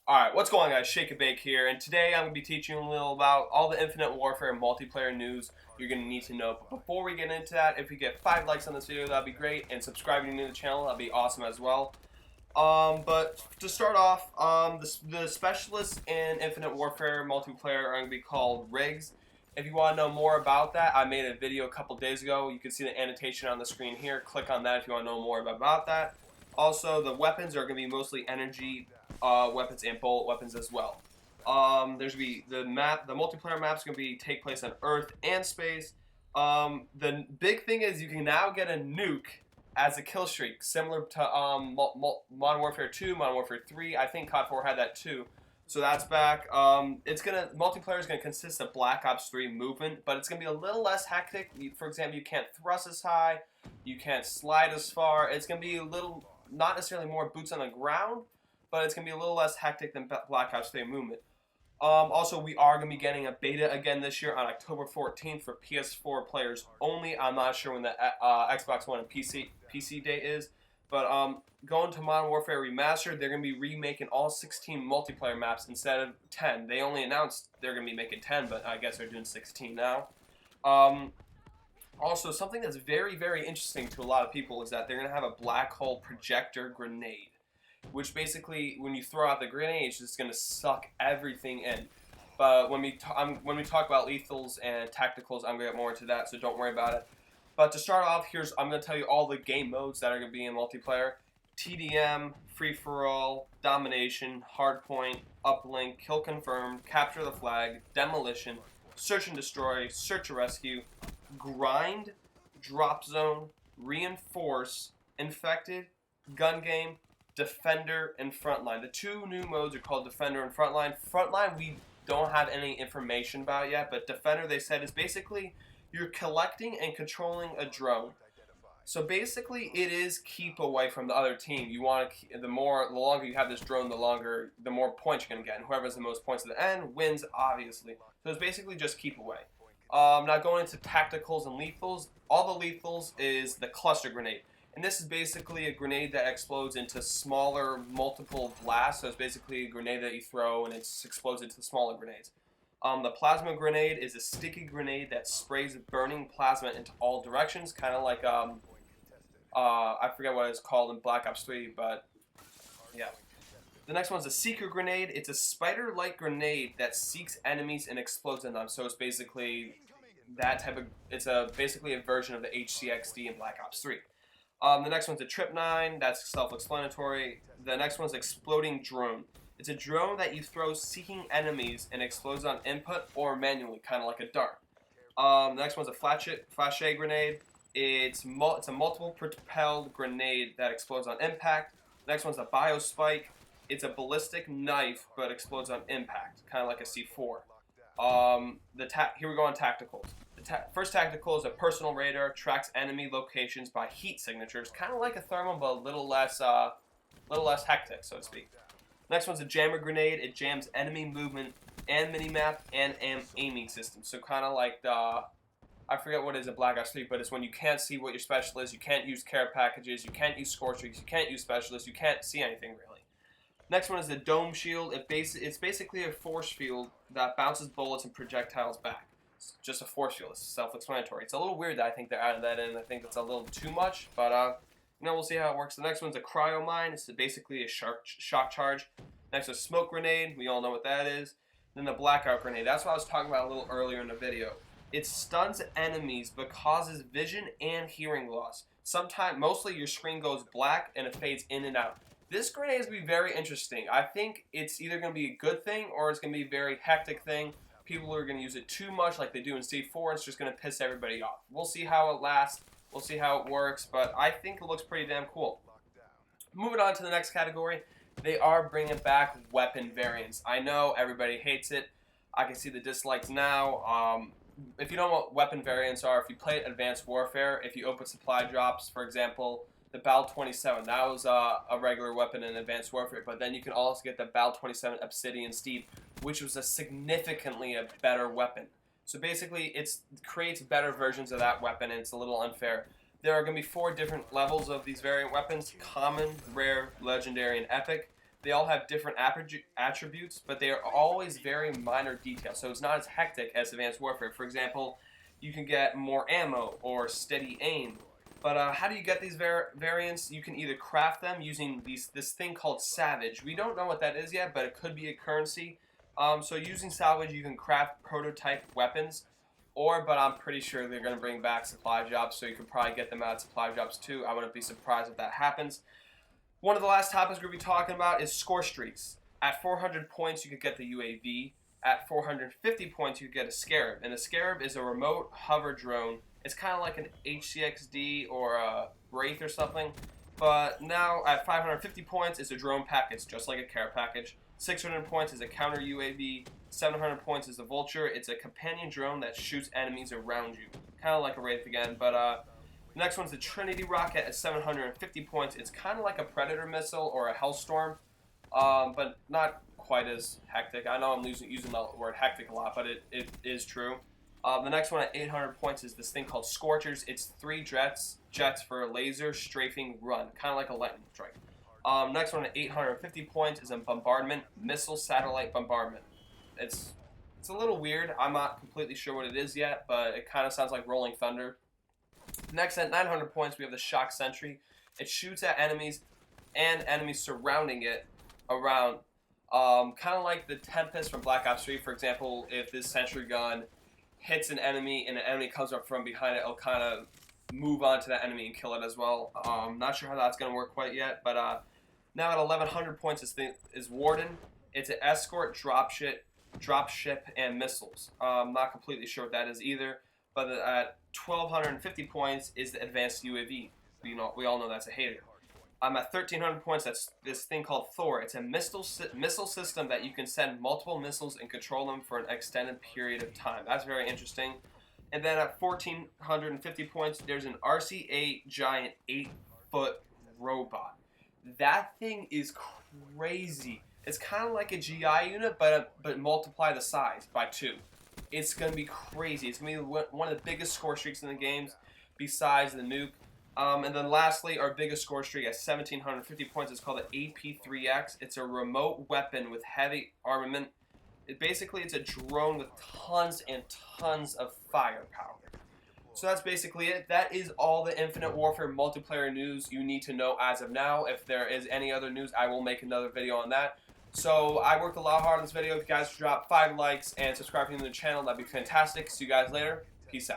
Alright, what's going on guys? Shake and Bake here, and today I'm going to be teaching you a little about all the Infinite Warfare multiplayer news you're going to need to know. But before we get into that, if we get 5 likes on this video, that'd be great, and subscribing to the channel, that'd be awesome as well. But to start off, the specialists in Infinite Warfare multiplayer are going to be called rigs. If you want to know more about that, I made a video a couple days ago. You can see the annotation on the screen here. Click on that if you want to know more about that. Also, the weapons are going to be mostly energy weapons and bullet weapons as well. There's going to be the multiplayer map's going to be take place on Earth and space. The big thing is you can now get a nuke as a kill streak, similar to Modern Warfare 2, Modern Warfare 3. I think COD 4 had that too. So that's back. Multiplayer is gonna consist of Black Ops 3 movement, but it's gonna be a little less hectic. For example, you can't thrust as high, you can't slide as far. It's gonna be a little, not necessarily more boots on the ground, but it's gonna be a little less hectic than Black Ops 3 movement. Also, we are going to be getting a beta again this year on October 14th for PS4 players only. I'm not sure when the Xbox One and PC date is. But going to Modern Warfare Remastered, they're going to be remaking all 16 multiplayer maps instead of 10. They only announced they're going to be making 10, but I guess they're doing 16 now. Also, something that's very, very interesting to a lot of people is that they're going to have a black hole projector grenade, which basically, when you throw out the grenade, it's just going to suck everything in. But when we talk about lethals and tacticals, I'm going to get more into that, so don't worry about it. But to start off, I'm going to tell you all the game modes that are going to be in multiplayer. TDM, Free-for-all, Domination, Hardpoint, Uplink, Kill Confirmed, Capture the Flag, Demolition, Search and Destroy, Search and Rescue, Grind, Drop Zone, Reinforce, Infected, Gun Game, Defender, and Frontline. The two new modes are called Defender and Frontline. Frontline we don't have any information about yet, but Defender, they said, is basically you're collecting and controlling a drone. So basically it is keep away from the other team. You want to, the longer you have this drone, the more points you're going to get. And whoever has the most points at the end wins, obviously. So it's basically just keep away. Now going into tacticals and lethals, all the lethals is the cluster grenade. And this is basically a grenade that explodes into smaller multiple blasts. So it's basically a grenade that you throw and it explodes into smaller grenades. The plasma grenade is a sticky grenade that sprays burning plasma into all directions, kind of like I forget what it's called in Black Ops 3, but yeah. The next one's a seeker grenade. It's a spider-like grenade that seeks enemies and explodes in them. So it's basically that type of. It's basically a version of the HCXD in Black Ops 3. The next one's a Trip 9. That's self-explanatory. The next one's exploding drone. It's a drone that you throw seeking enemies and explodes on input or manually, kind of like a dart. The next one's a flashet grenade. It's a multiple propelled grenade that explodes on impact. The next one's a biospike. It's a ballistic knife but explodes on impact, kind of like a C4. Here we go on tacticals. First tactical is a personal radar, tracks enemy locations by heat signatures, kind of like a thermal, but a little less hectic, so to speak. Next one's a jammer grenade. It jams enemy movement and minimap and aiming system. So kind of like I forget what it is in Black Ops 3, but it's when you can't see what your special is, you can't use care packages, you can't use score streaks, you can't use specialists, you can't see anything really. Next one is the dome shield. It's basically a force field that bounces bullets and projectiles back. It's just a force field. It's self-explanatory. It's a little weird that I think they're adding that in. I think that's a little too much, but we'll see how it works. The next one's a cryo mine. It's basically a shock charge. Next is smoke grenade. We all know what that is. Then the blackout grenade. That's what I was talking about a little earlier in the video. It stuns enemies but causes vision and hearing loss. Mostly your screen goes black and it fades in and out. This grenade is going to be very interesting. I think it's either going to be a good thing or it's going to be a very hectic thing. People are going to use it too much like they do in C4 and it's just going to piss everybody off. We'll see how it lasts. We'll see how it works, but I think it looks pretty damn cool. Moving on to the next category, they are bringing back weapon variants. I know everybody hates it. I can see the dislikes now. If you don't know what weapon variants are, if you played Advanced Warfare, if you open supply drops, for example, the BAL-27, that was a regular weapon in Advanced Warfare, but then you can also get the BAL-27 Obsidian Steed, which was a significantly better weapon. So basically, it creates better versions of that weapon, and it's a little unfair. There are going to be 4 different levels of these variant weapons: common, rare, legendary, and epic. They all have different attributes, but they are always very minor details. So it's not as hectic as Advanced Warfare. For example, you can get more ammo or steady aim. But how do you get these variants? You can either craft them using this thing called Savage. We don't know what that is yet, but it could be a currency. So using Salvage, you can craft prototype weapons. But I'm pretty sure they're going to bring back supply drops, so you can probably get them out of supply drops too. I wouldn't be surprised if that happens. One of the last topics we'll be talking about is score streaks. At 400 points, you could get the UAV. At 450 points, you could get a Scarab. And a Scarab is a remote hover drone. It's kind of like an HCXD or a Wraith or something. But now at 550 points, it's a drone package, just like a care package. 600 points is a counter UAV. 700 points is a Vulture. It's a companion drone that shoots enemies around you. Kind of like a Wraith again, but the next one's the Trinity Rocket at 750 points. It's kind of like a Predator missile or a Hellstorm, but not quite as hectic. I know I'm using the word hectic a lot, but it is true. The next one at 800 points is this thing called Scorchers. It's 3 jets for laser, strafing, run, kind of like a lightning strike. Next one at 850 points is a bombardment, missile satellite bombardment. It's a little weird. I'm not completely sure what it is yet, but it kind of sounds like Rolling Thunder. Next at 900 points, we have the Shock Sentry. It shoots at enemies and enemies surrounding it around. Kind of like the Tempest from Black Ops 3, for example. If this sentry gun hits an enemy and an enemy comes up from behind it, it'll kind of move on to that enemy and kill it as well. Not sure how that's going to work quite yet, but now at 1100 points is Warden. It's an escort, dropship, and missiles. Not completely sure what that is either, but at 1250 points is the Advanced UAV. We all know that's a hater. At 1300 points, that's this thing called Thor. It's a missile system that you can send multiple missiles and control them for an extended period of time. That's very interesting. And then at 1450 points, there's an RC-8 giant 8-foot robot. That thing is crazy. It's kind of like a GI unit, but multiply the size by 2. It's going to be crazy. It's going to be one of the biggest score streaks in the games besides the nuke. And then lastly, our biggest score streak at 1750 points is called the AP3X. It's a remote weapon with heavy armament. It's a drone with tons and tons of firepower. So that's basically it. That is all the Infinite Warfare multiplayer news you need to know as of now. If there is any other news, I will make another video on that. So I worked a lot hard on this video. If you guys drop 5 likes and subscribe to the channel, that'd be fantastic. See you guys later. Peace out.